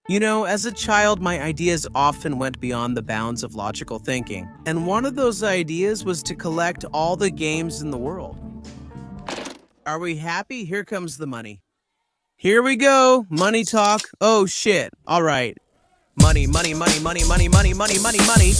You know, as a child, my ideas often went beyond the bounds of logical thinking. And one of those ideas was to collect all the games in the world. Are we happy? Here comes the money. Here we go. Money talk. Oh shit. All right. Money, money, money, money, money, money, money, money, money.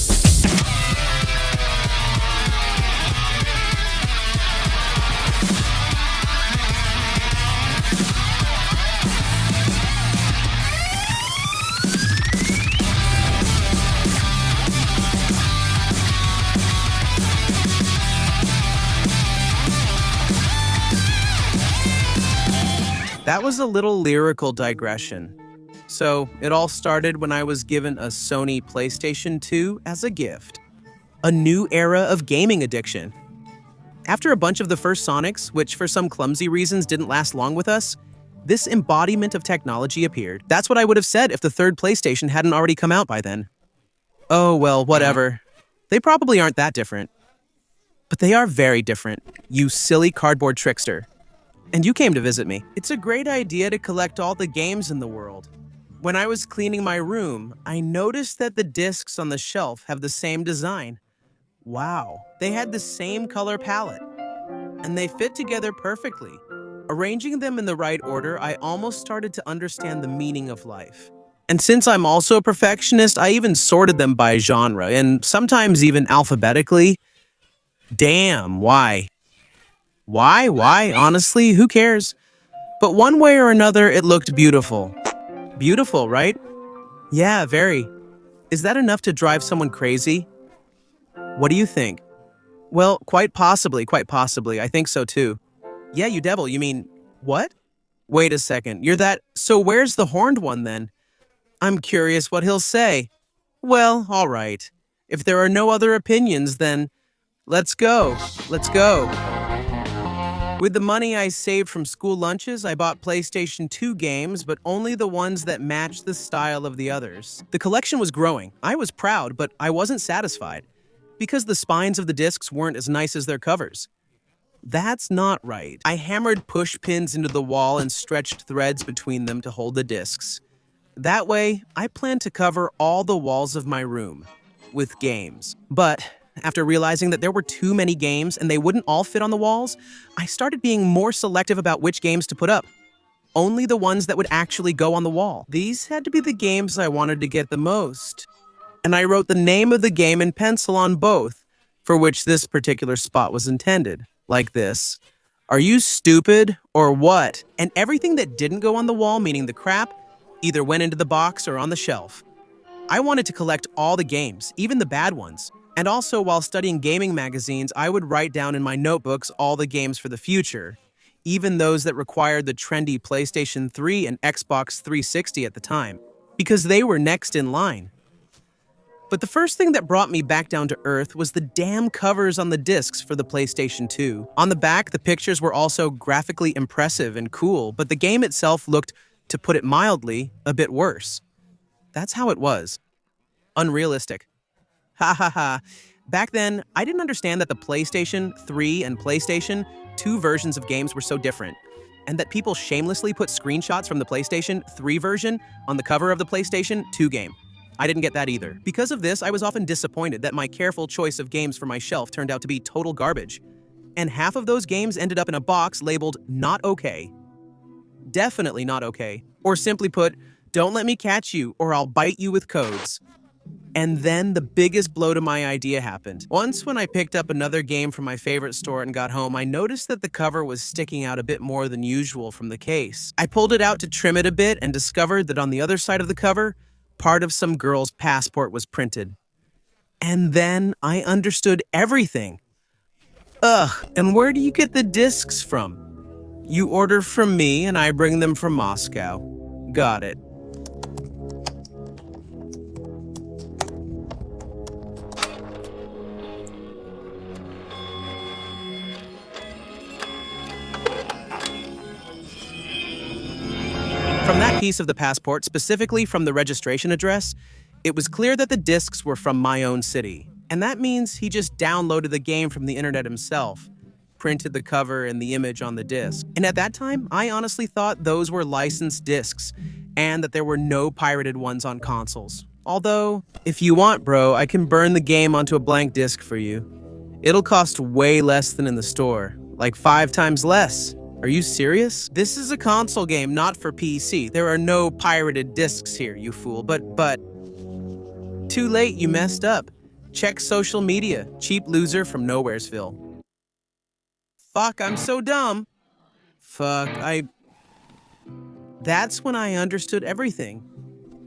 That was a little lyrical digression. So, it all started when I was given a Sony PlayStation 2 as a gift. A new era of gaming addiction. After a bunch of the first Sonics, which for some clumsy reasons didn't last long with us, this embodiment of technology appeared. That's what I would have said if the third PlayStation hadn't already come out by then. Oh, well, whatever. They probably aren't that different. But they are very different, you silly cardboard trickster. And you came to visit me. It's a great idea to collect all the games in the world. When I was cleaning my room, I noticed that the discs on the shelf have the same design. Wow, they had the same color palette. And they fit together perfectly. Arranging them in the right order, I almost started to understand the meaning of life. And since I'm also a perfectionist, I even sorted them by genre, and sometimes even alphabetically. Damn, why? Why? Honestly, who cares? But one way or another, it looked beautiful. Beautiful, right? Yeah, very. Is that enough to drive someone crazy? What do you think? Well, quite possibly. I think so too. Yeah, you devil, you mean, what? Wait a second, you're that, so where's the horned one then? I'm curious what he'll say. Well, all right. If there are no other opinions, then let's go. With the money I saved from school lunches, I bought PlayStation 2 games, but only the ones that matched the style of the others. The collection was growing. I was proud, but I wasn't satisfied, because the spines of the discs weren't as nice as their covers. That's not right. I hammered push pins into the wall and stretched threads between them to hold the discs. That way, I planned to cover all the walls of my room with games. But after realizing that there were too many games and they wouldn't all fit on the walls, I started being more selective about which games to put up. Only the ones that would actually go on the wall. These had to be the games I wanted to get the most. And I wrote the name of the game in pencil on both, for which this particular spot was intended. Like this. Are you stupid or what? And everything that didn't go on the wall, meaning the crap, either went into the box or on the shelf. I wanted to collect all the games, even the bad ones. And also, while studying gaming magazines, I would write down in my notebooks all the games for the future, even those that required the trendy PlayStation 3 and Xbox 360 at the time, because they were next in line. But the first thing that brought me back down to earth was the damn covers on the discs for the PlayStation 2. On the back, the pictures were also graphically impressive and cool, but the game itself looked, to put it mildly, a bit worse. That's how it was. Unrealistic. Ha ha ha. Back then, I didn't understand that the PlayStation 3 and PlayStation 2 versions of games were so different, and that people shamelessly put screenshots from the PlayStation 3 version on the cover of the PlayStation 2 game. I didn't get that either. Because of this, I was often disappointed that my careful choice of games for my shelf turned out to be total garbage. And half of those games ended up in a box labeled not okay. Definitely not okay. Or simply put, don't let me catch you or I'll bite you with codes. And then the biggest blow to my idea happened. Once when I picked up another game from my favorite store and got home, I noticed that the cover was sticking out a bit more than usual from the case. I pulled it out to trim it a bit and discovered that on the other side of the cover, part of some girl's passport was printed. And then I understood everything. Ugh, and where do you get the discs from? You order from me and I bring them from Moscow. Got it. From that piece of the passport, specifically from the registration address, it was clear that the discs were from my own city. And that means he just downloaded the game from the internet himself, printed the cover and the image on the disc. And at that time, I honestly thought those were licensed discs, and that there were no pirated ones on consoles. Although, if you want, bro, I can burn the game onto a blank disc for you. It'll cost way less than in the store, like 5 times less. Are you serious? This is a console game, not for PC. There are no pirated discs here, you fool. But... Too late, you messed up. Check social media. Cheap loser from Nowheresville. Fuck, I'm so dumb. That's when I understood everything.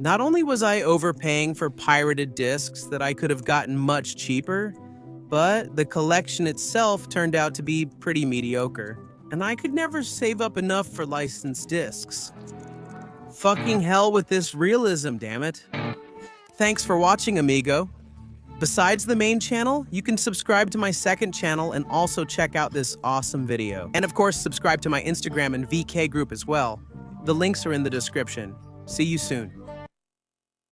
Not only was I overpaying for pirated discs that I could have gotten much cheaper, but the collection itself turned out to be pretty mediocre. And I could never save up enough for licensed discs. Fucking hell with this realism, damn it. Thanks for watching, amigo. Besides the main channel, you can subscribe to my second channel and also check out this awesome video. And of course, subscribe to my Instagram and VK group as well. The links are in the description. See you soon.